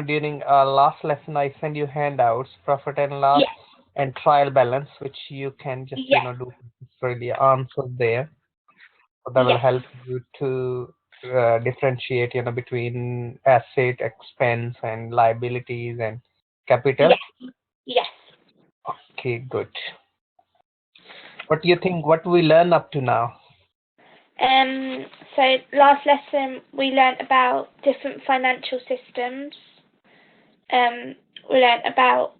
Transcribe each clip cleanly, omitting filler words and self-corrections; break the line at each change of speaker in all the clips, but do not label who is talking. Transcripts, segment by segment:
during last lesson, I sent you handouts, profit and loss
Yes,
and trial balance, which you can just,
yes,
do really answer there. So that will
yes,
help you to differentiate, between asset, expense, and liabilities and capital.
yes, yes.
Okay, good. What do you think? What we learn up to now?
So last lesson we learnt about different financial systems. Um, we learnt about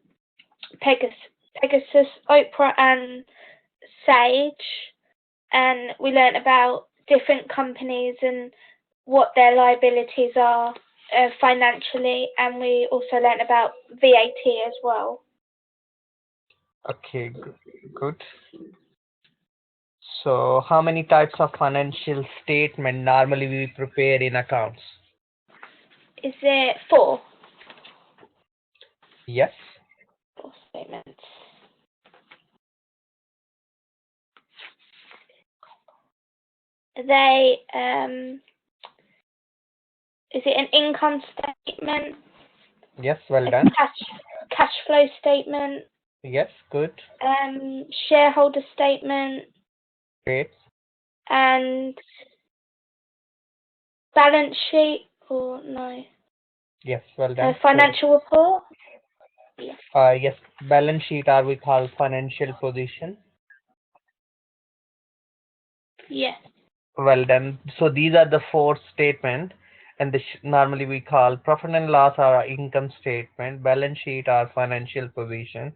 Pegasus, Oprah, and Sage, and we learnt about different companies and what their liabilities are financially, and we also learnt about VAT as well.
Okay, good. So, how many types of financial statement normally we prepare in accounts?
Is it four?
Yes.
Four statements. They is it an income statement,
Yes, well
a
done.
cash flow statement,
Yes, good.
shareholder statement,
Great.
and balance sheet, or no,
Yes, well done. So,
financial report? Yeah.
yes, balance sheet are we call financial position.
Yes.
Well done. So these are the four statement, and this normally we call profit and loss or income statement, balance sheet or financial position,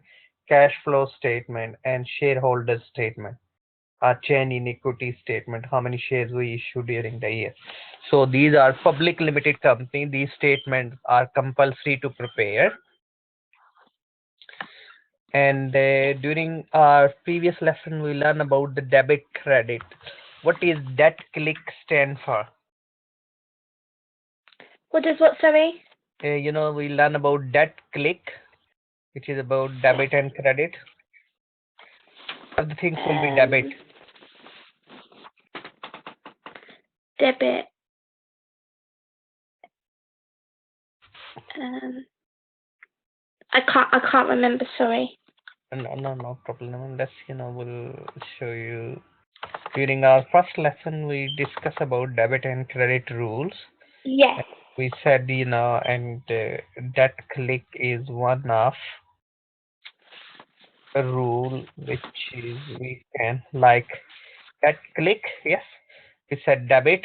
cash flow statement, and shareholder statement. Our change in equity statement, how many shares we issue during the year. So these are public limited company. These statements are compulsory to prepare. And during our previous lesson, we learned about the debit credit. What is that click stand for?
What does what, sorry?
We learn about debt click, which is about debit and credit. Other things will be debit.
Um, debit. Um, I can't remember. Sorry.
No, no, no problem. Unless, we'll show you. During our first lesson, we discuss about debit and credit rules.
Yes.
And we said, and debt click is one of a rule which is we can like that click. Yes, we said debit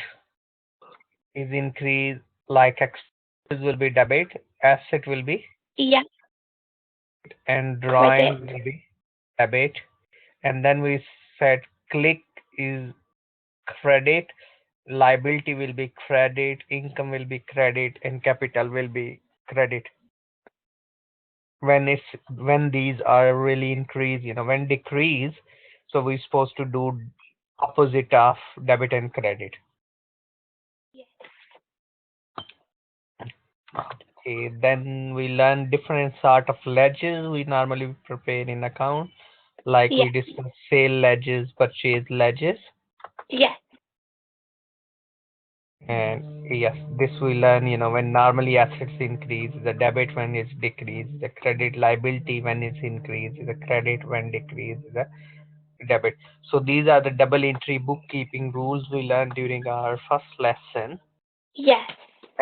is increase, like expenses will be debit, asset will be,
Yeah.
and
Credit.
drawing will be debit. And then we said click is credit, liability will be credit, income will be credit, and capital will be credit. When these are really increase, when decrease, so we're supposed to do opposite of debit and credit.
Yes.
Okay, then we learn different sort of ledgers we normally prepare in account, like
Yes.
we discuss sale ledgers, purchase ledgers,
Yes.
and yes, this we learn, when normally assets increase, the debit when it's decrease, the credit liability when it's increase, the credit when decrease, the debit. So these are the double entry bookkeeping rules we learned during our first lesson.
Yes.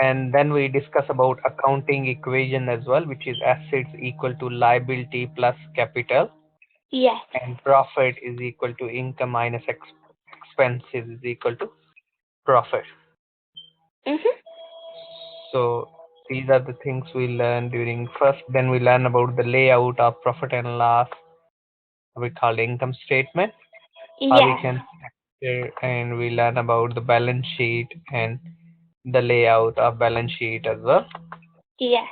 And then we discuss about accounting equation as well, which is assets equal to liability plus capital,
Yes.
and profit is equal to income minus expenses is equal to profit.
Mhm.
So these are the things we learn during first. Then we learn about the layout of profit and loss. We call income statement. How we
Yes.
can structure, and we learn about the balance sheet and the layout of balance sheet as well.
Yes.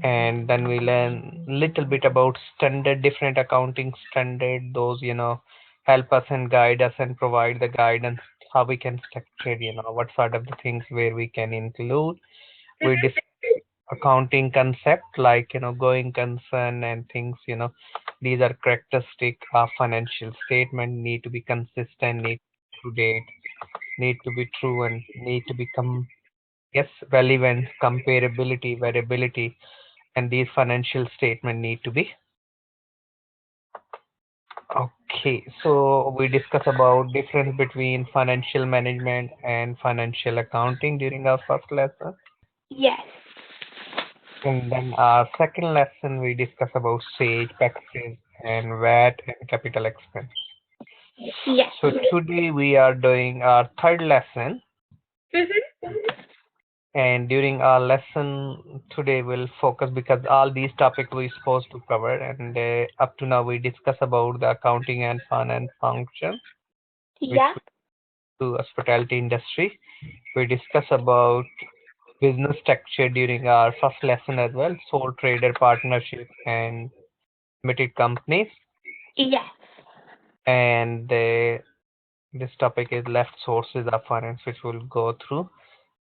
And then we learn little bit about standard, different accounting standard. Those, help us and guide us and provide the guidance how we can structure, what sort of the things where we can include. We discuss accounting concept like, going concern and things. These are characteristic of financial statement, need to be consistent, need to date, need to be true, and need to be Yes, relevance, comparability, variability, and these financial statement need to be. Okay, so we discuss about difference between financial management and financial accounting during our first lesson.
Yes.
And then our second lesson, we discuss about sage, taxes, and VAT and capital expense.
Yes.
So today we are doing our third lesson,
Mhm.
and during our lesson today we'll focus because all these topics we're supposed to cover, and up to now we discuss about the accounting and finance function, which
Yeah.
we do hospitality industry. We discuss about business structure during our first lesson as well, sole trader partnership and limited companies,
Yes.
and this topic is left sources of finance, which we'll go through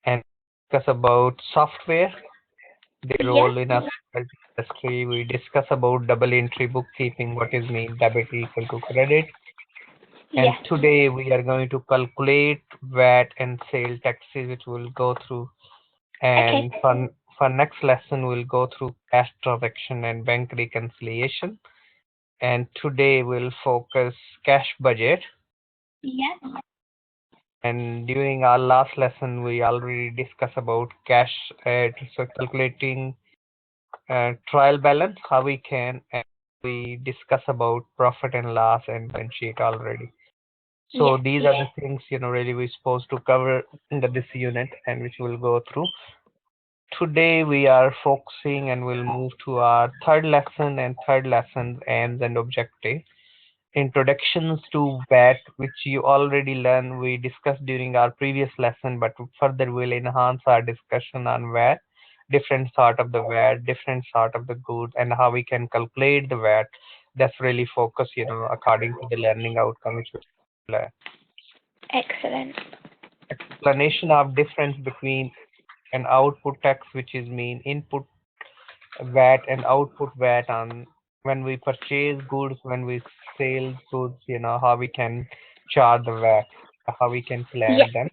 and discuss about software, their
Yeah.
role in our industry. We discuss about double entry bookkeeping, what is mean debit equal to credit. And
Yes.
today we are going to calculate VAT and sale taxes, which we'll go through.
Okay.
And for next lesson, we'll go through cash transaction and bank reconciliation. And today we'll focus cash budget.
Yeah.
And during our last lesson, we already discussed about cash, so calculating trial balance, how we can, and we discuss about profit and loss and balance sheet already. So
Yes.
these are the things, really we're supposed to cover in this unit and which we'll go through. Today we are focusing and we'll move to our third lesson and third lesson aims and objective. Introductions to VAT, which you already learned, we discussed during our previous lesson, but further we'll enhance our discussion on VAT, different sort of the VAT, different sort of the goods, and how we can calculate the VAT. That's really focus, according to the learning outcome, which we learn.
Excellent.
Explanation of difference between an output tax, which is mean input VAT and output VAT on when we purchase goods, when we sell goods, how we can charge the VAT, how we can
Yeah.
plan them.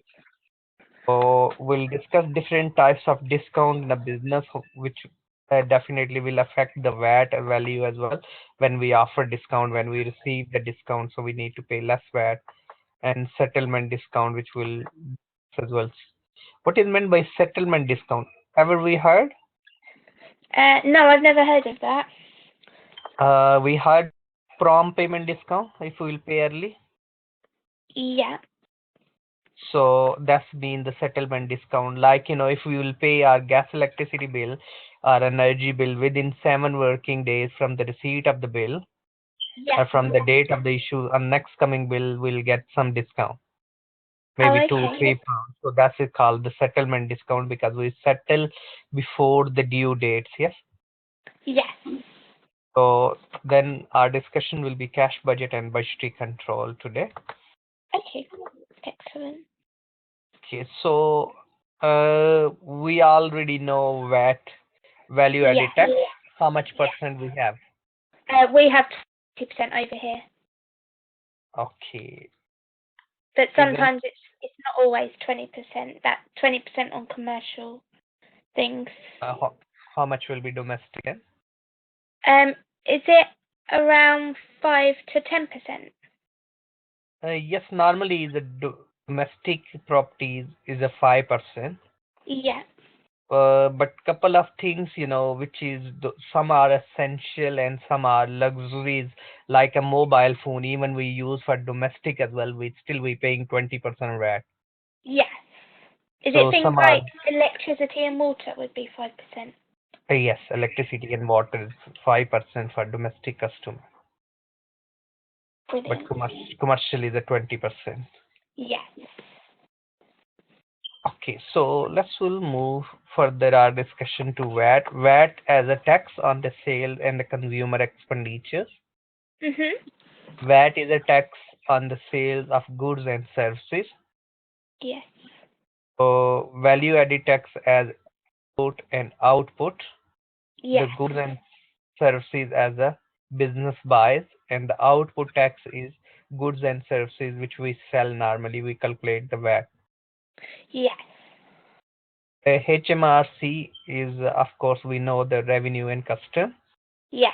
So we'll discuss different types of discount in a business, which definitely will affect the VAT value as well. When we offer discount, when we receive the discount, so we need to pay less VAT, and settlement discount, which will as well. What is meant by settlement discount? Ever we heard?
No, I've never heard of that.
We heard prompt payment discount if we will pay early.
Yeah.
So that's been the settlement discount. Like, if we will pay our gas electricity bill, our energy bill within 7 working days from the receipt of the bill
Yeah.
or from the date of the issue, on next coming bill we'll get some discount,
Oh,
maybe two,
okay.
3 pounds. So that's it called the settlement discount because we settle before the due dates. Yes.
Yes.
So then our discussion will be cash budget and budgetary control today.
Okay. Excellent.
Okay, so we already know VAT, value
Yes.
added tax, how much percent we have.
We have 20% over here,
Okay,
but
even
sometimes it's not always 20%. That 20% on commercial things.
how much will be domestic then?
Um, is it around 5 to 10%?
Yes, normally the domestic properties is a 5%.
Yeah.
But couple of things, which is some are essential and some are luxuries, like a mobile phone. Even we use for domestic as well, we paying 20% VAT.
Yes. Is it
So
things
some are
like electricity and water would be 5%?
yes, electricity and water is 5% for domestic customer, but
Brilliant.
commercial is a 20%.
Yes.
Okay, so we'll move further our discussion to VAT. VAT as a tax on the sale and the consumer expenditures.
Mhm.
VAT is a tax on the sales of goods and services.
Yes.
So value added tax as input and output. The
Yes.
goods and services as a business buys, and the output tax is goods and services which we sell normally. We calculate the VAT.
Yes.
HMRC is, of course, we know the revenue and custom,
Yes.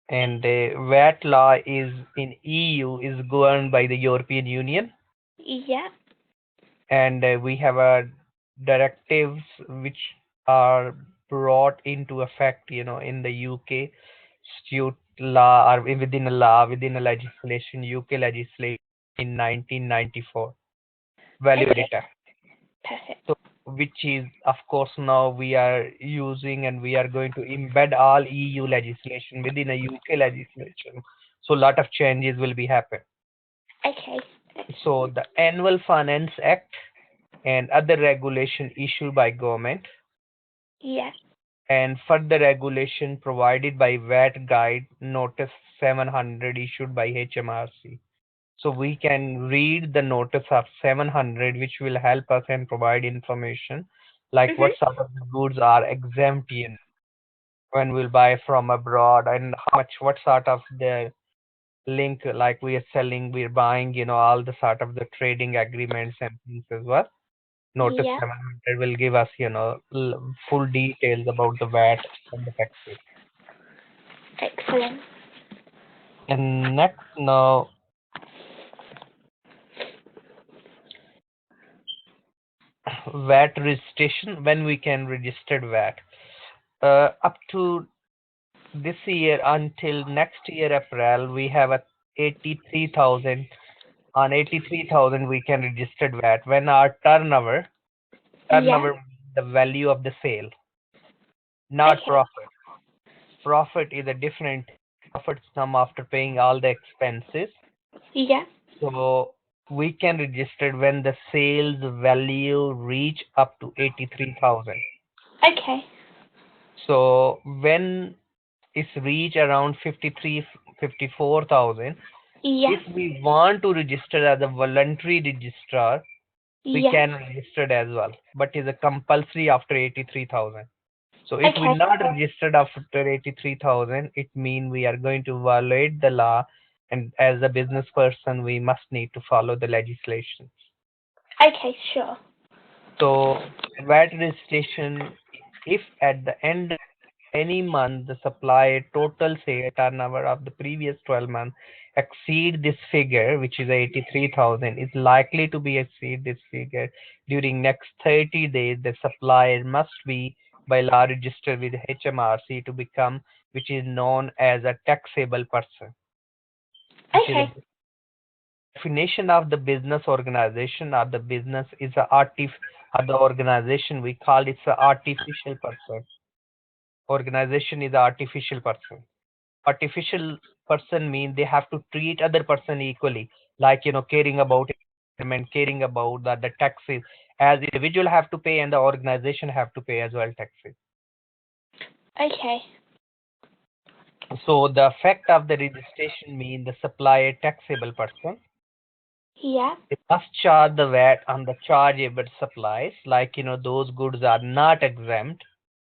and VAT law is in EU is governed by the European Union,
Yeah.
and we have directives which are brought into effect, in the UK statute law or within a law, within a legislation, UK legislation in 1994,
Okay.
validity.
Perfect.
So, which is, of course, now we are using and we are going to embed all EU legislation within a UK legislation. So, a lot of changes will be happen.
Okay.
So, the Annual Finance Act and other regulation issued by government
Yeah.
and further regulation provided by VAT Guide Notice 700 issued by HMRC. So we can read the notice of 700, which will help us and provide information like
Mhm.
what sort of goods are exempt when we'll buy from abroad, and how much, what sort of the link, like we are selling, we're buying, all the sort of the trading agreements and things as well. Notice
Yeah.
700 will give us, full details about the VAT and the taxes.
Excellent.
And next now, VAT registration, when we can register VAT. Up to this year until next year April, we have a 83,000. On 83,000, we can register VAT. When our
Yeah.
turnover, the value of the sale, not
Okay.
profit. Profit is a different. Profits come after paying all the expenses.
Yeah.
So we can register when the sales value reach up to 83,000.
Okay.
So when it's reach around 53, 54,000,
Yeah.
if we want to register as a voluntary registrar, we
Yeah.
can register it as well, but is a compulsory after 83,000. So if we
Okay.
not registered after 83,000, it means we are going to violate the law, and as a business person, we must need to follow the legislation.
Okay. Sure.
So VAT registration, if at the end of any month the supply total sale turnover of the previous 12 months exceed this figure, which is 83,000, is likely to be exceed this figure during next 30 days, the supplier must be by law registered with HMRC to become, which is known as a taxable person, which is a
Okay.
definition of the business organization, or the business is a or the organization we call it's a artificial person. Organization is a artificial person. Artificial person mean they have to treat other person equally, like, caring about environment, caring about the taxes, as individual have to pay and the organization have to pay as well taxes.
Okay.
So the effect of the registration mean the supplier taxable person.
Yeah.
They must charge the VAT on the chargeable supplies, like, those goods are not exempt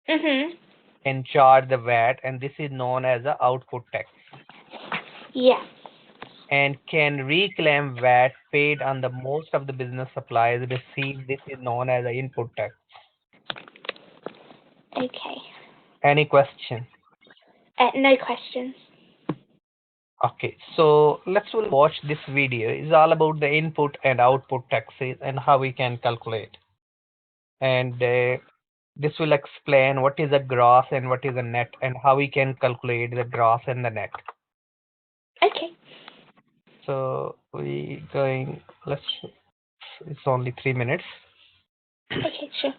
Mhm.
and charge the VAT, and this is known as a output tax,
Yeah.
and can reclaim VAT paid on the most of the business supplies received. This is known as an input tax.
Okay.
Any question?
No questions.
Okay, so let's will watch this video. It's all about the input and output taxes and how we can calculate. And this will explain what is a gross and what is a net and how we can calculate the gross and the net.
Okay.
So we going, let's, it's only 3 minutes.
Okay. Sure.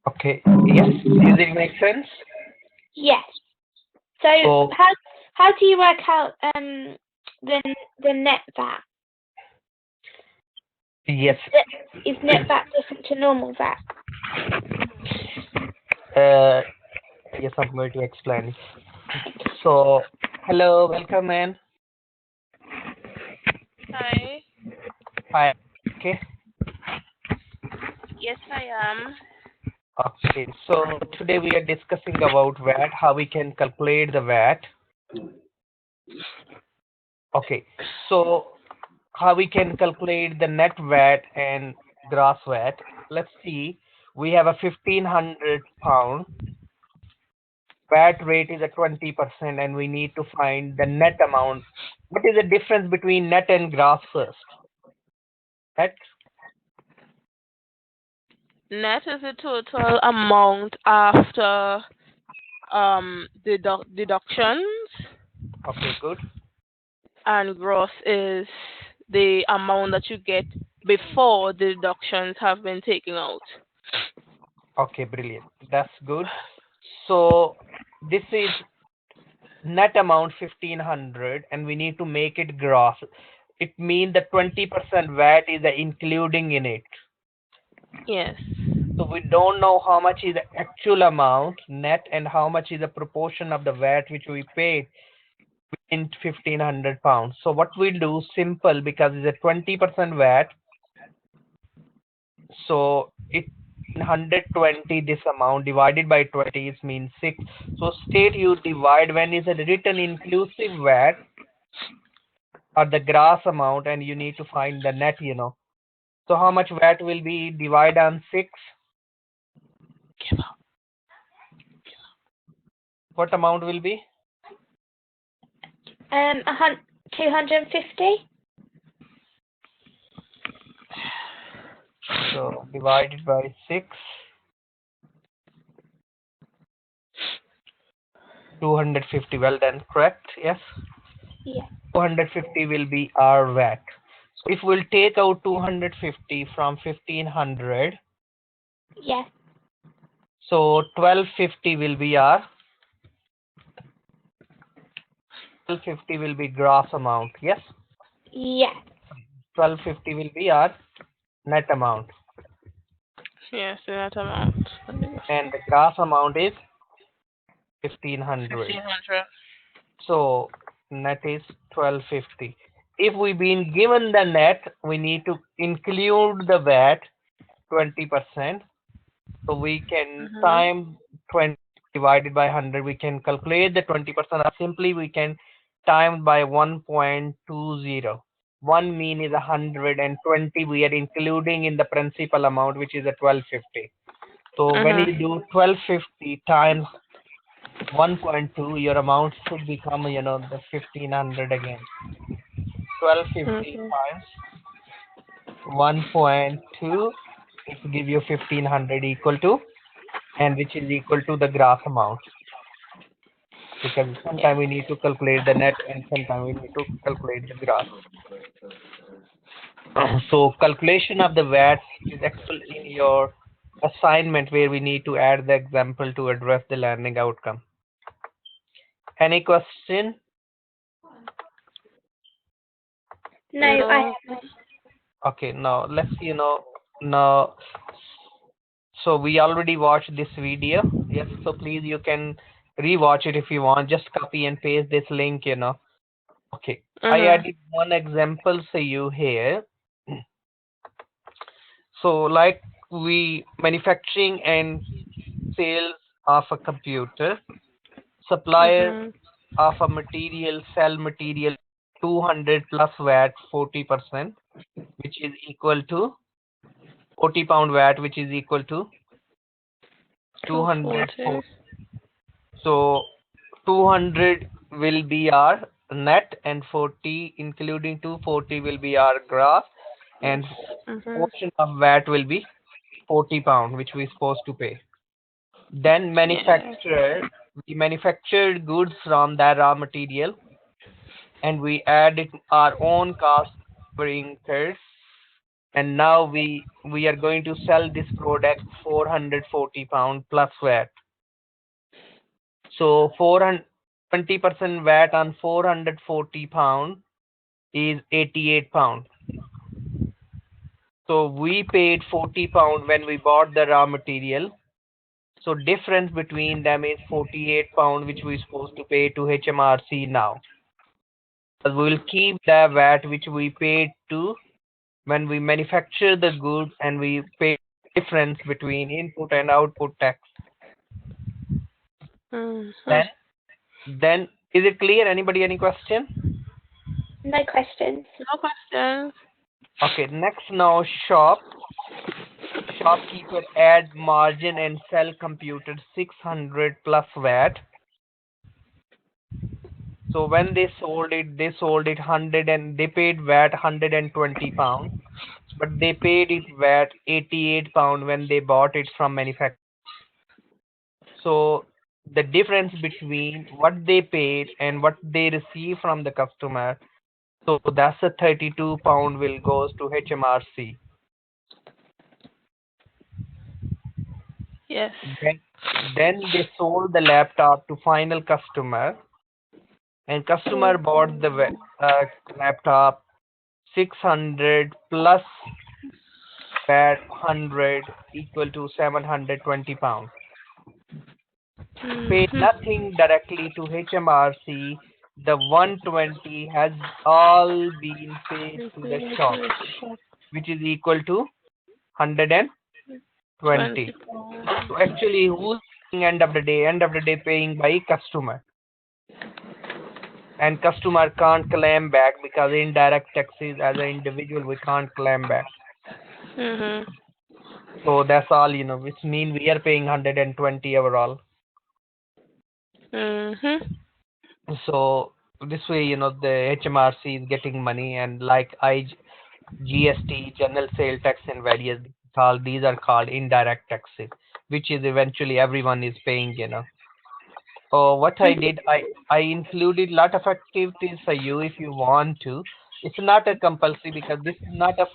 Okay. Yes. Does it make sense?
Yes. So
So
how do you work out the net VAT?
yes.
Is net VAT different to normal VAT?
Yes, I'm going to explain. So hello, welcome in.
Hi.
Hi. Okay.
Yes, I am.
Okay. So today we are discussing about VAT, how we can calculate the VAT. Okay. So how we can calculate the net VAT and gross VAT. Let's see. We have a £1,500. VAT rate is a 20%, and we need to find the net amount. What is the difference between net and gross first? Net.
Net is the total amount after deductions,
Okay, good.
and gross is the amount that you get before the deductions have been taken out.
Okay, brilliant. That's good. So this is net amount 1,500, and we need to make it gross. It means the 20% VAT is including in it.
Yes.
So we don't know how much is the actual amount net and how much is the proportion of the VAT which we paid in £1,500. So what we'll do, simple, because it's a 20% VAT. So it 120, this amount divided by 20 is means 6. So state you divide when is a written inclusive VAT or the gross amount, and you need to find the net. So how much VAT will be divided on 6? What amount will be?
250.
So divided by 6, 250. Well done, correct? Yes.
Yeah.
250 will be our VAT. So if we'll take out 250 from 1500,
Yeah.
so 1250 will be our 1250 will be gross amount. Yes,
Yeah.
1250 will be our net amount,
Yes, that amount.
and the gross amount is 1500.
1,500.
So net is 1250. If we've been given the net, we need to include the VAT 20%. So we can
Mhm.
time 20 divided by 100. We can calculate the 20%, or simply we can time by 1.20. One mean is 100 and 20 we are including in the principal amount, which is a 1250. So when you
Mhm.
do 1250 times 1.2, your amount should become, the 1500 again. 1250
Okay.
times 1.2, it will give you 1500 equal to, and which is equal to the gross amount, because
Yeah.
sometimes we need to calculate the net and sometimes we need to calculate the gross. So calculation of the VAT is actually in your assignment, where we need to add the example to address the learning outcome. Any question?
No, I
No.
haven't.
Okay, now let's now. So we already watched this video. Yes, so please you can rewatch it if you want. Just copy and paste this link. Okay, I
Mhm.
added one example for you here. So like we manufacturing and sales of a computer, supplier
Mhm.
of a material sell material 200 plus VAT 40%, which is equal to 40 pound VAT, which is equal to 200.
240.
So 200 will be our net, and 40 including 240 will be our gross, and
Mhm.
portion of VAT will be 40 pound, which we're supposed to pay. Then
Yeah.
we manufactured goods from that raw material, and we added our own cost for incurred, and now we are going to sell this product 440 pound plus VAT. So 420% VAT on 440 pound is 88 pound. So we paid 40 pound when we bought the raw material. So difference between them is 48 pound, which we're supposed to pay to HMRC now. But we will keep the VAT which we paid to when we manufacture the goods, and we pay difference between input and output tax.
Mhm.
Then then is it clear? Anybody any question?
No questions.
No questions.
Okay, next now shopkeeper add margin and sell computer 600 plus VAT. So when they sold it 100, and they paid VAT 120 pound, but they paid it VAT 88 pound when they bought it from manufacturer. So the difference between what they paid and what they receive from the customer, so that's a 32 pound will goes to HMRC.
Yes.
Then they sold the laptop to final customer, and customer bought the laptop 600 plus VAT 100 equal to 720 pound. Paid
Mhm.
nothing directly to HMRC. The 120 has all been paid to the shop, which is equal to 120.
20 pounds.
So actually, who's paying end of the day? End of the day paying by customer, and customer can't claim back, because indirect taxes as an individual we can't claim back.
Mhm.
So that's all, which mean we are paying 120 overall.
Mhm.
So this way, the HMRC is getting money, and like GST, general sale tax, and various these are called indirect taxes, which is eventually everyone is paying, what I did, I included lot of activities for you if you want to. It's not a compulsory because this is not a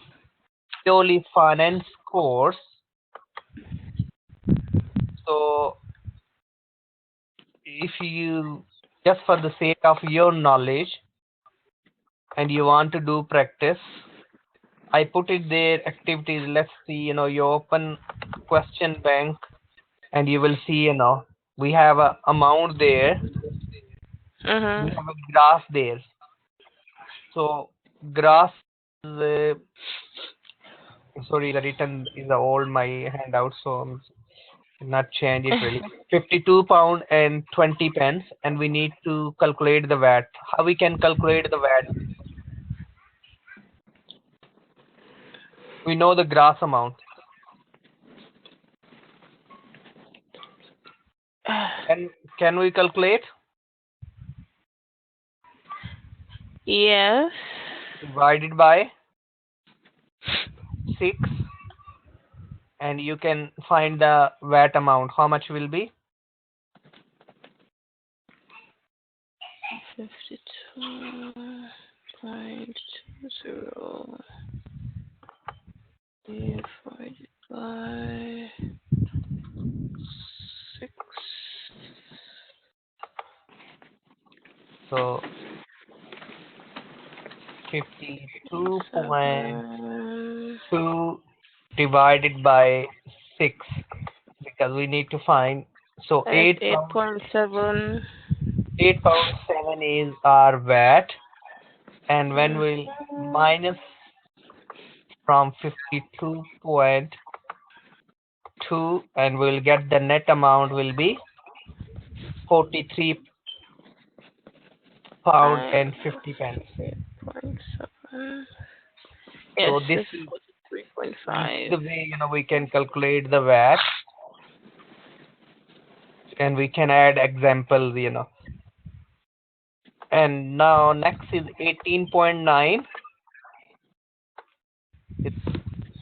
purely finance course. So if you just for the sake of your knowledge and you want to do practice, I put it there activities. Let's see, you open question bank and you will see, we have a amount there. We
Mhm.
have a graph there. So graph is sorry, the written is the old my handout, so I'm not change it really. 52 pound and 20 pence, and we need to calculate the VAT. How we can calculate the VAT? We know the gross amount. Can we calculate?
Yes.
Divided by 6, and you can find the VAT amount. How much will be?
52.20 divided by 6.
So 52.2
7.
divided by 6, because we need to find. So
That's
8 pound
8.7.
8 pound 7 is our VAT, and when we'll minus from 52.2, and we'll get the net amount will be 43 pound and 50 pence.
8.7. Yes,
So this
it's
is
43.5.
the way we can calculate the VAT, and we can add examples. And now next is 18.9.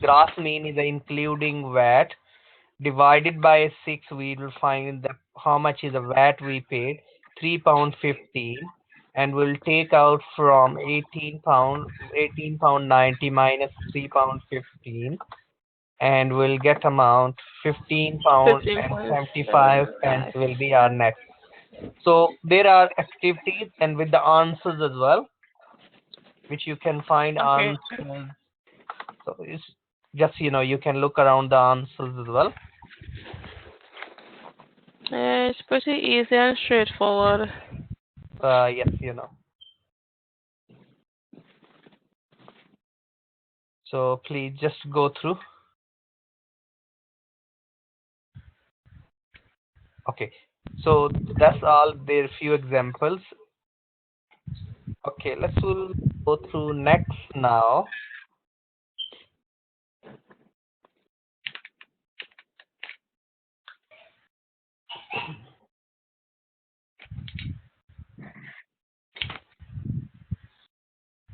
Gross mean is including VAT. Divided by 6, we will find the how much is the VAT we paid, 3 pound 15, and we'll take out from 18 pound 90 minus 3 pound 15, and we'll get amount 15 pound and 75 pence
15.75.
will be our net. So there are activities and with the answers as well, which you can find
Okay.
answers. So it's just you can look around the answers as well.
It's pretty easy and straightforward.
Yes. So please just go through. Okay. So that's all. There are few examples. Okay, we'll go through next now.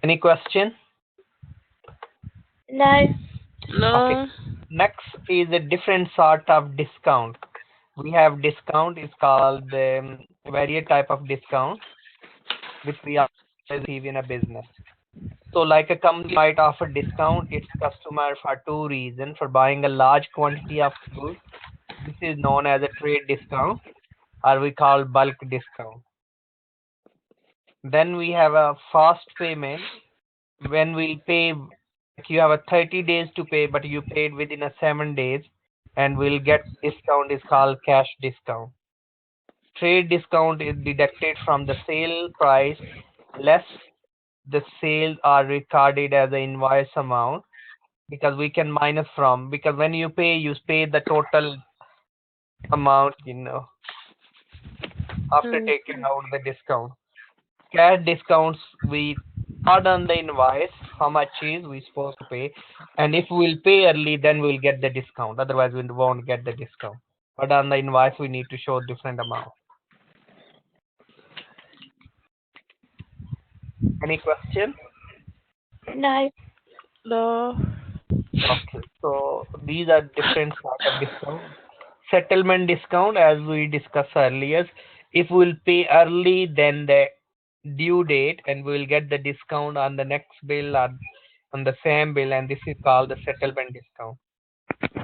Any question?
No.
Okay.
No.
Next is a different sort of discount. We have discount is called various type of discount which we are receive in a business. So like a company might offer discount its customer for two reasons: for buying a large quantity of goods. This is known as a trade discount, or we call bulk discount. Then we have a fast payment. When we pay, like you have a 30 days to pay, but you paid within a 7 days, and we'll get discount is called cash discount. Trade discount is deducted from the sale price less the sales are recorded as an invoice amount, because we can minus from, because when you pay the total amount, after
Mm.
taking out the discount. Cash discounts, we add on the invoice how much is we supposed to pay, and if we'll pay early, then we'll get the discount. Otherwise, we won't get the discount. But on the invoice, we need to show different amount. Any question?
No.
No.
Okay, so these are different sort of discount. Settlement discount, as we discussed earlier, If we'll pay early than the due date, and we'll get the discount on the next bill or on the same bill, and this is called the settlement discount.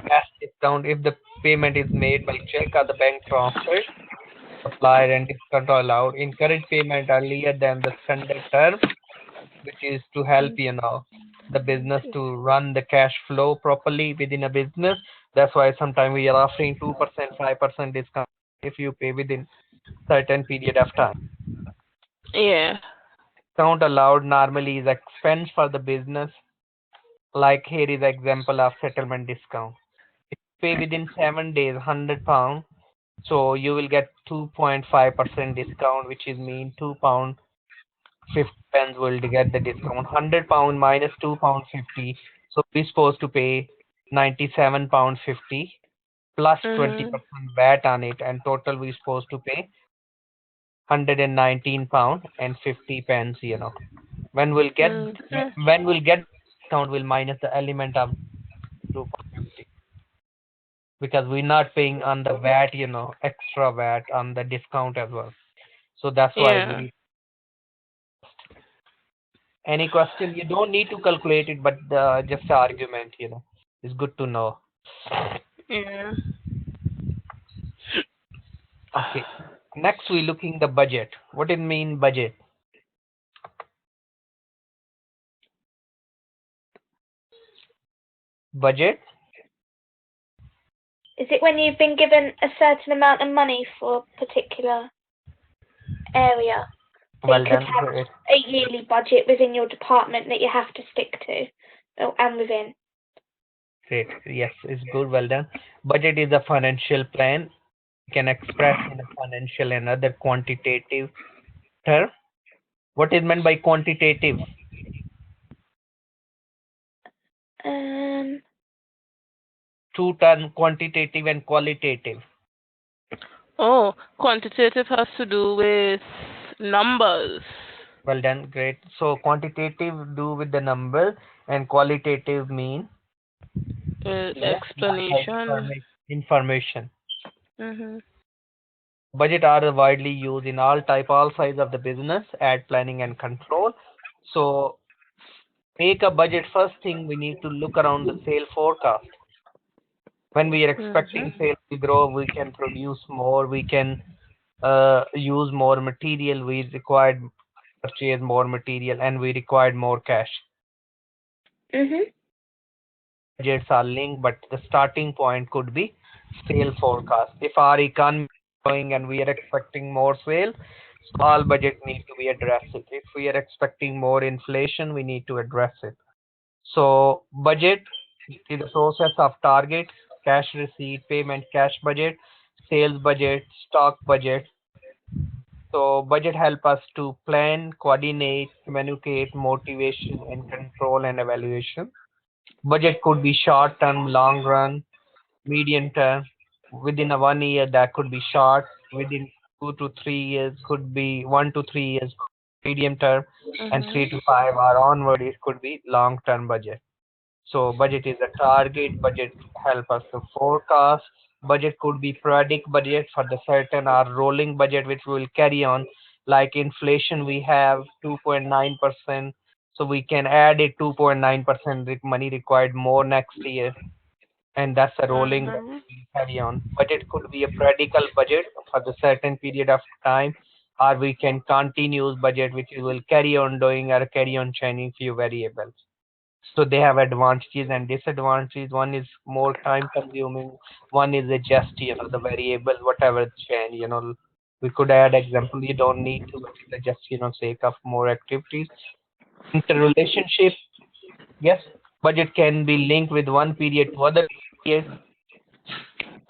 Cash discount if the payment is made by check or the bank transfer, supplier and discount are allowed. Encourage payment earlier than the standard term, which is to help the business to run the cash flow properly within a business. That's why sometimes we are offering 2%, 5% discount if you pay within certain period of time.
Yeah.
Discount allowed normally is expense for the business. Like here is example of settlement discount. If you pay within 7 days, £100, so you will get 2.5% discount, which is mean £2 50 pence will get the discount. £100 minus £2.50, so we're supposed to pay £97.50 plus
Mhm.
20% VAT on it, and total we're supposed to pay £119 and 50 pence. When we'll get
Mhm.
when we'll get discount, we'll minus the element of 2.50 because we're not paying on the VAT, extra VAT on the discount as well. So that's why we
Yeah.
need. Any question? You don't need to calculate it, but just the argument, is good to know.
Yeah.
Okay. Next, we're looking the budget. What it mean budget? Budget?
Is it when you've been given a certain amount of money for a particular area? So you
Well
could
done.
have
Great.
a yearly budget within your department that you have to stick to, and within.
Great. Yes, it's good. Well done. Budget is a financial plan. You can express in a financial and other quantitative term. What is meant by quantitative?
Um,
Two term, quantitative and qualitative.
Oh, quantitative has to do with numbers.
Well done. Great. So quantitative do with the number and qualitative mean data
Explanation.
information.
Mhm.
Budget are widely used in all type, all size of the business, ad planning and control. So make a budget. First thing we need to look around the sale forecast. When we are expecting
Mhm.
sales to grow, we can produce more, we can use more material, we required purchase more material, and we required more cash.
mhm.
Budgets are linked, but the starting point could be sale forecast. If our economy is growing and we are expecting more sales, so all budget need to be addressed. If we are expecting more inflation, we need to address it. So budget is the process of target, cash receipt, payment, cash budget, sales budget, stock budget. So budget help us to plan, coordinate, communicate, motivation, and control and evaluation. Budget could be short term, long run, medium term. Within a 1 year, that could be short. Within 2 to 3 years, could be 1 to 3 years, medium term, and
Mhm.
3 to 5 or onward, it could be long term budget. So budget is a target. Budget help us to forecast. Budget could be periodic budget for the certain or rolling budget which will carry on. Like inflation, we have 2.9%. So we can add it 2.9% money required more next year, and that's a rolling budget
Mhm.
will carry on. Budget could be a periodical budget for the certain period of time, or we can continuous budget which will carry on doing or carry on changing few variables. So they have advantages and disadvantages. One is more time consuming, one is just the variable whatever change. We could add example, you don't need to, but it's just sake of more activities. Interrelationship, yes, budget can be linked with one period to other period.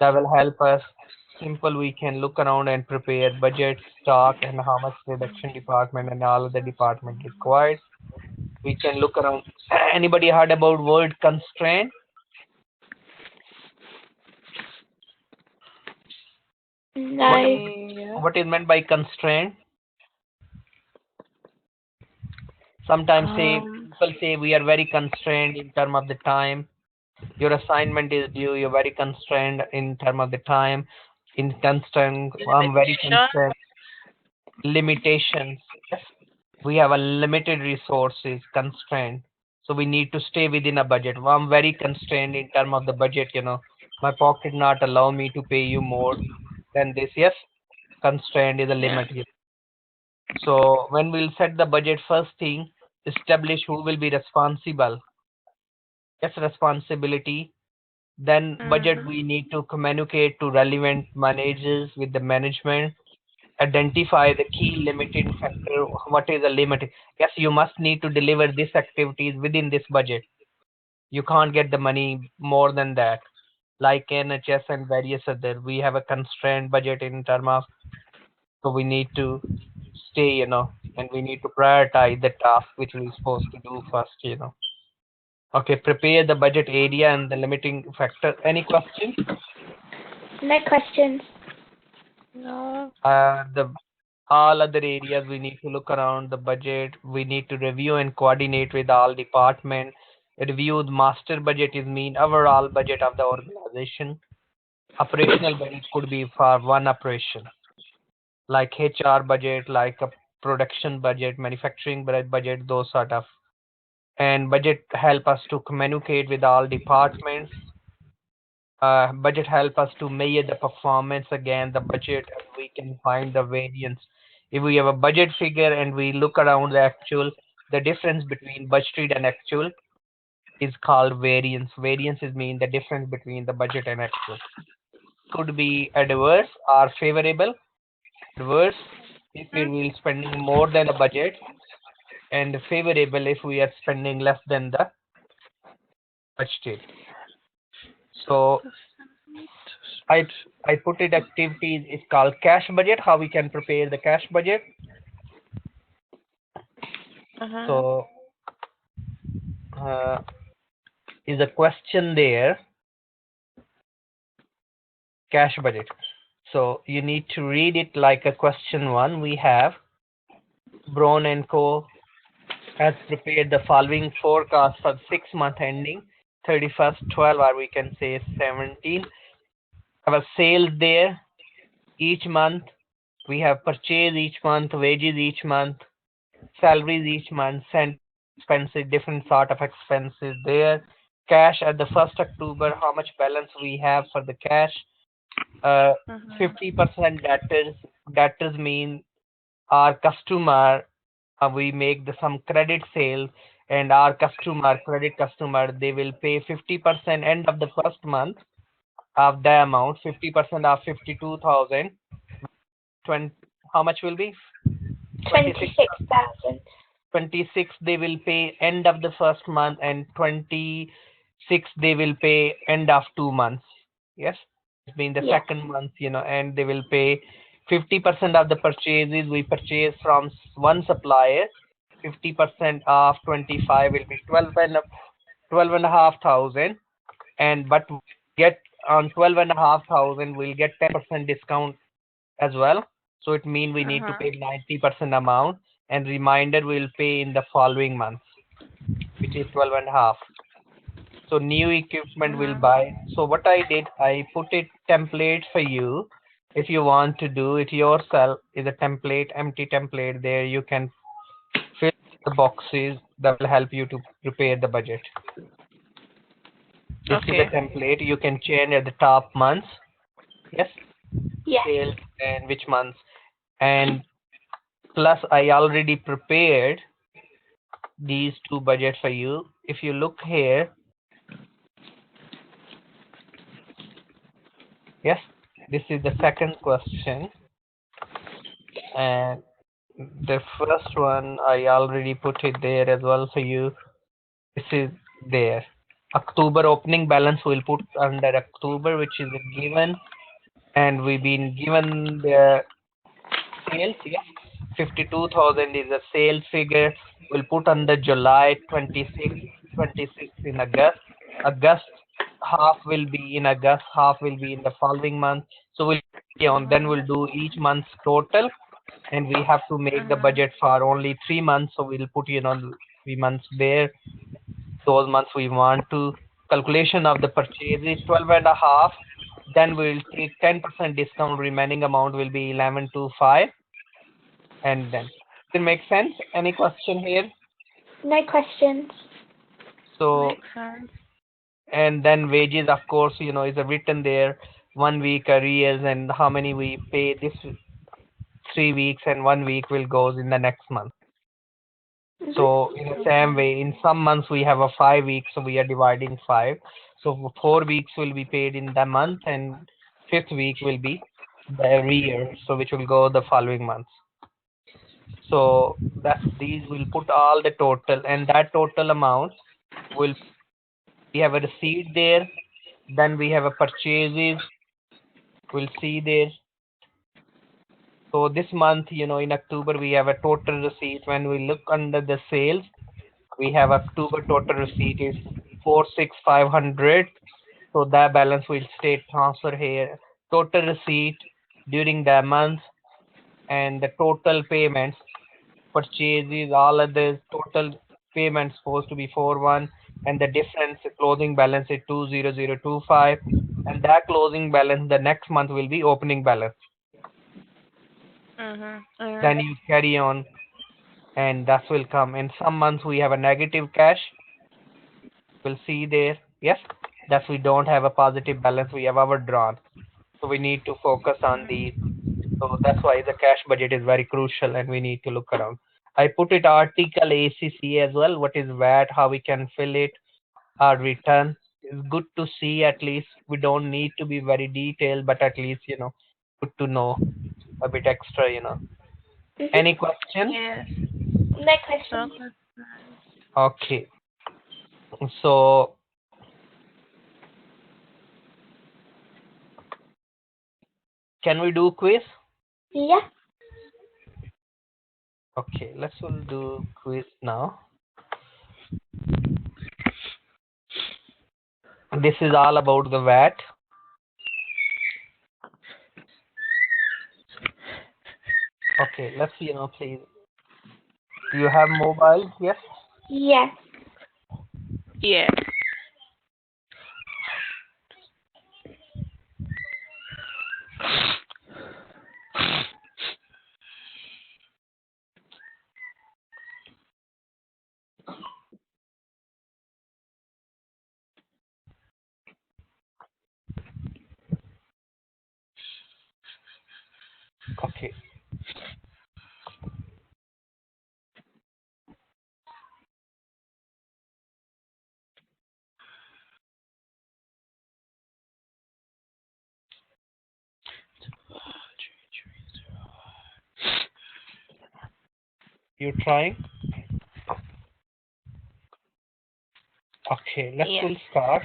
That will help us. Simple, we can look around and prepare budget, stock, and how much production department and all of the department required. We can look around. Anybody heard about word constraint? What
No.
Yeah.
what is meant by constraint? Sometimes say
Um.
people say we are very constrained in term of the time. Your assignment is due. You're very constrained in term of the time. In constraint, I'm very
Limitation.
constrained. limitations. Yes, we have a limited resources constraint, so we need to stay within a budget. Well, I'm very constrained in terms of the budget. My pocket not allow me to pay you more than this. Yes, constraint is a
Yeah.
limit here. So when we'll set the budget, first thing, establish who will be responsible. Yes, responsibility. Then budget,
Mhm.
we need to communicate to relevant managers with the management, identify the key limiting factor. What is the limit? Yes, you must need to deliver these activities within this budget. You can't get the money more than that. Like NHS and various other, we have a constrained budget in terms of, so we need to stay, and we need to prioritize the task which we're supposed to do first. Okay, prepare the budget area and the limiting factor. Any question?
No questions.
No.
The all other areas we need to look around the budget. We need to review and coordinate with all department. Review the master budget is mean overall budget of the organization. Operational budget could be for one operation, like HR budget, like a production budget, manufacturing budget, those sort of. And budget help us to communicate with all departments. Budget help us to measure the performance again the budget, and we can find the variance. If we have a budget figure and we look around the actual, the difference between budgeted and actual is called variance. Variance is mean the difference between the budget and actual. Could be adverse or favorable. Adverse if we
Mhm.
will spending more than the budget, and favorable if we are spending less than the budgeted. So I I put it activities is called cash budget. How we can prepare the cash budget.
Mhm.
So uh, is a question there, cash budget. So you need to read it like a question one. We have Brown and Co. has prepared the following forecast for 6 month ending 31st 12, or we can say 17. Our sales there each month. We have purchase each month, wages each month, salaries each month, and expenses, different sort of expenses there. Cash at the 1st October, how much balance we have for the cash? Uh,
Mhm.
50% debtors. Debtors mean our customer, we make some credit sale, and our customer, credit customer, they will pay 50% end of the first month of the amount, 50% of 52,000. 20, how much will be? 26.
26,000.
26 they will pay end of the first month, and 26 they will pay end of 2 months. Yes, it's been the
Yeah.
second month, and they will pay 50% of the purchases we purchase from one supplier. 50% of 25 will be 12 and a half thousand, and but get on 12 and a half thousand we'll get 10% discount as well. So it means we need to
Mhm.
pay 90% amount, and reminder we'll pay in the following month, which is 12 and a half. So new equipment will
Mhm.
buy. So what I did, I put it template for you. If you want to do it yourself, is a template, empty template there. You can fill the boxes that will help you to prepare the budget. This is the
Okay.
template. You can change at the top months. Yes,
Yes.
sales and which months. And plus, I already prepared these two budgets for you. If you look here, yes, this is the second question, and the first one I already put it there as well for you. This is there. October opening balance we'll put under October, which is a given, and we've been given the sales. Yes, 52,000 is a sales figure. We'll put under July 26, 26 in August. August half will be in August, half will be in the following month. So we'll on then
Mhm.
we'll do each month's total, and we have to make the
Mhm.
budget for only 3 months. So we'll put 3 months there. Those months we want to calculation of the purchase is 12 and a half. Then we'll take 10% discount. Remaining amount will be 11 to 5. and then. Does it make sense? Any question here?
No questions.
So,
Makes sense.
and then wages, of course, is written there, 1 week arrears and how many we pay this 3 weeks and 1 week will goes in the next month.
Mhm.
So in the same way, in some months we have a 5 weeks, so we are dividing five. So 4 weeks will be paid in the month, and fifth week will be the arrear, so which will go the following months. So that's these will put all the total, and that total amount will we have a receipt there. Then we have a purchases. We'll see there. So this month, in October we have a total receipt. When we look under the sales, we have October total receipt is 46,500. So that balance will state transfer here. Total receipt during the month and the total payments, purchases, all of the total payments supposed to be 41, and the difference closing balance is 20025, and that closing balance the next month will be opening balance.
Yeah.
Then you carry on, and that will come. In some months we have a negative cash. We'll see there. Yes, that we don't have a positive balance. We have overdrawn. So we need to focus on these. So that's why the cash budget is very crucial, and we need to look around. I put it article ACC as well. What is VAT? How we can fill it? Our return. It's good to see at least. We don't need to be very detailed, but at least good to know a bit extra.
Mhm.
Any question?
Yes.
No questions.
Okay.
Okay. So can we do quiz?
Yeah.
Okay, let's will do quiz now. This is all about the VAT. Okay, let's please. Do you have mobile? Yes.
Yes.
Yeah.
Okay. You trying? Okay, let's
Yes.
will start.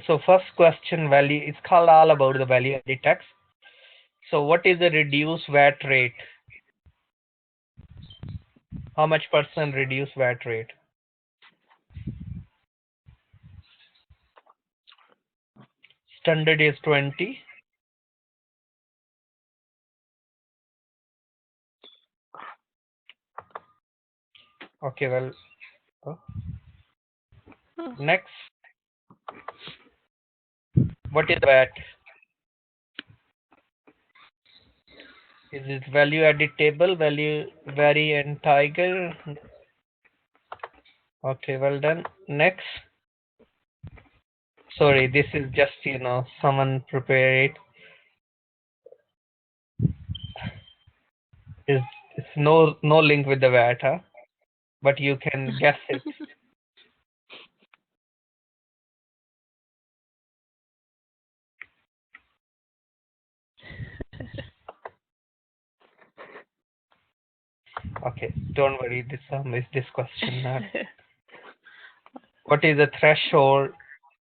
So first question, value, it's called all about the value added tax. So what is the reduced VAT rate? How much percent reduced VAT rate? Standard is 20. Okay, well, next, what is VAT? Is it value added table, value vary and tiger? Okay, well done. Next, sorry, this is just someone prepare it. Is it's no link with the VAT, huh? But you can guess it. Okay, don't worry. This is this question not. What is the threshold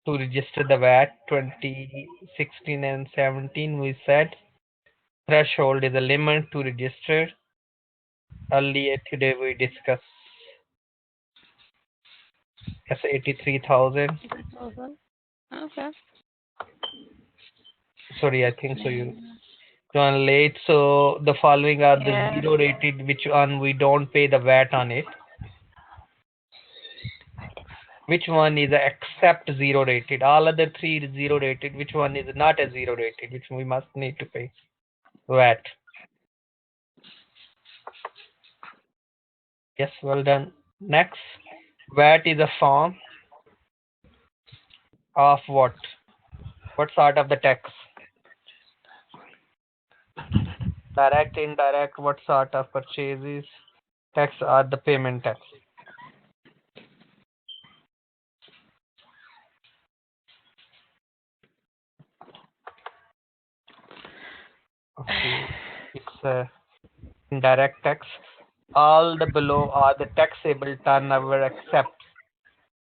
to register the VAT? 2016 and 17 we said threshold is a limit to register. Earlier today we discussed yes 83,000.
Okay.
Sorry, I think so. You joined late. So the following are the
Yeah.
zero rated, which one we don't pay the VAT on it. Which one is a accept zero rated? All other three is zero rated. Which one is not a zero rated? Which we must need to pay VAT. Yes, well done. Next, VAT is a form of what? What sort of the tax? Direct, indirect, what sort of purchases? Tax are the payment tax. Okay, it's a indirect tax. All the below are the taxable turnover except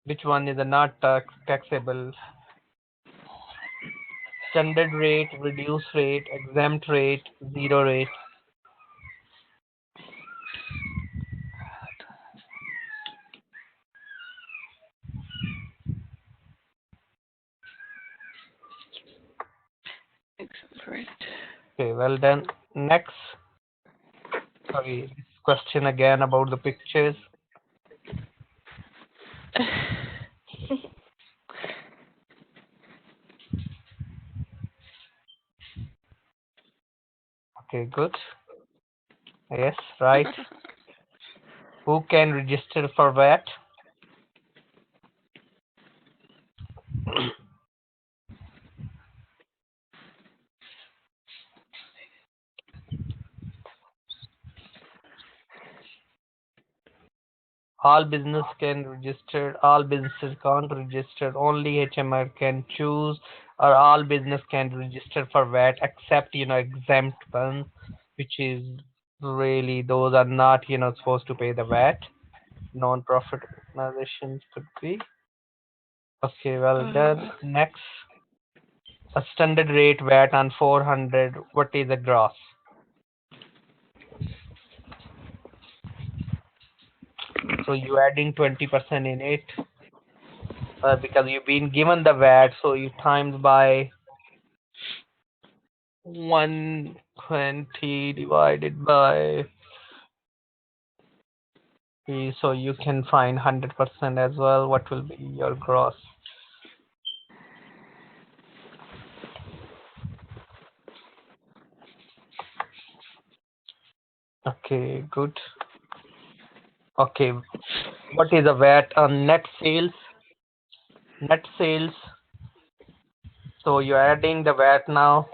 which one is a not taxable? Standard rate, reduced rate, exempt rate, zero rate.
Right.
Okay, well done. Next, sorry, this question again about the pictures. Okay, good. Yes, right. Who can register for VAT? All business can register, all businesses can't register, only HMR can choose, or all business can register for VAT except, exempt ones, which is really, those are not, supposed to pay the VAT. Non-profit organizations could be. Okay, well done. Next, a standard rate VAT on 400, what is the gross? So you adding 20% in it, because you've been given the VAT, so you times by 120 divided by 3, so you can find 100% as well. What will be your gross? Okay, good. Okay, what is the VAT on net sales? Net sales. So you're adding the VAT now.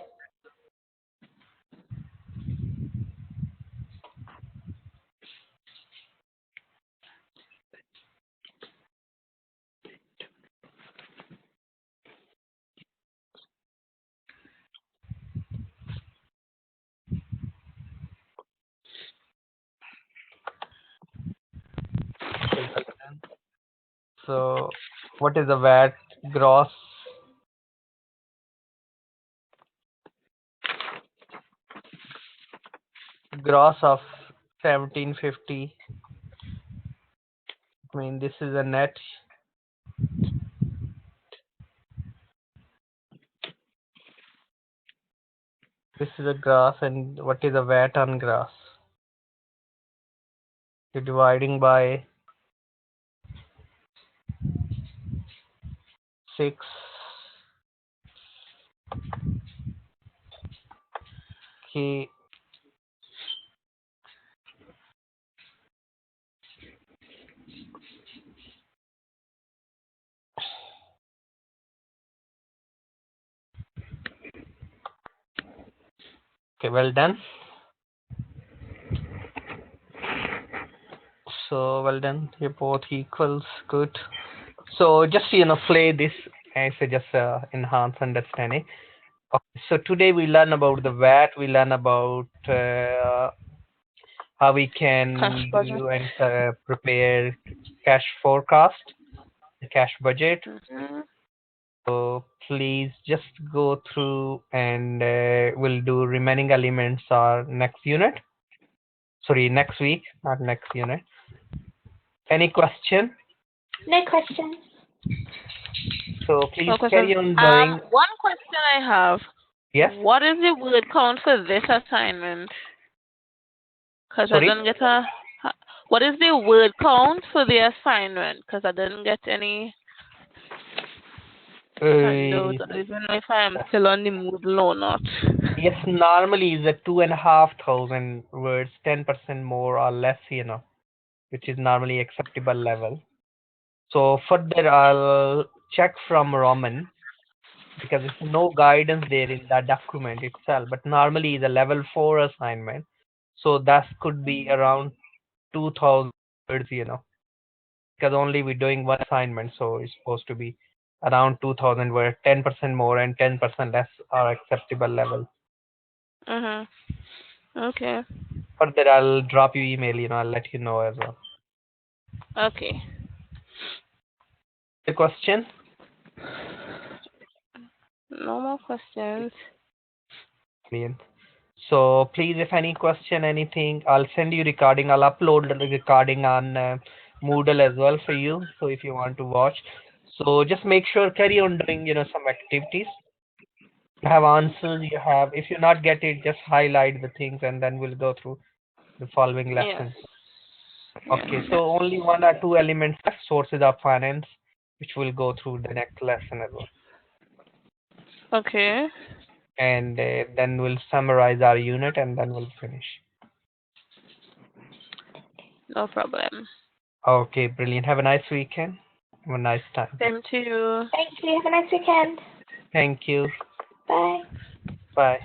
So what is the VAT gross? Gross of 1750. I mean, this is a net. This is a gross, and what is the VAT on gross? You're dividing by 6. Okay, okay, well done. So well done. You're both equals. Good. So just play this and so just enhance understanding. Okay, so today we learn about the VAT. We learn about how we
Cash
can
budget.
do and prepare cash forecast, cash budget.
Mhm.
So please just go through and we'll do remaining elements are next unit. Sorry, next week, not next unit. Any question?
No questions.
So please
No questions.
carry on doing.
One question I have.
Yes.
What is the word count for this assignment? Because I
Sorry.
didn't get a. What is the word count for the assignment? Because I didn't get any handout. I don't even know if I am still on the Moodle or not.
Yes, normally is a 2,500 words, 10% more or less. which is normally acceptable level. So further, I'll check from Roman because there's no guidance there in that document itself. But normally the level 4 assignment, so that could be around 2000 words, because only we're doing one assignment, so it's supposed to be around 2000 words, 10% more and 10% less are acceptable level.
Mhm. Okay.
Further, I'll drop you email, I'll let you know as well.
Okay.
The question?
No more questions.
Brilliant. So please, if any question, anything, I'll send you recording. I'll upload the recording on Moodle as well for you. So if you want to watch, so just make sure carry on doing, some activities. You have answers. You have. If you not get it, just highlight the things, and then we'll go through the following
Yes.
lessons.
Yes.
Okay. So only one or two elements left, sources of finance, which we'll go through the next lesson as well.
Okay.
And then we'll summarize our unit, and then we'll finish.
No problem.
Okay, brilliant. Have a nice weekend. Have a nice time.
Same to you.
Thank you. Have a nice weekend.
Thank you.
Bye.
Bye.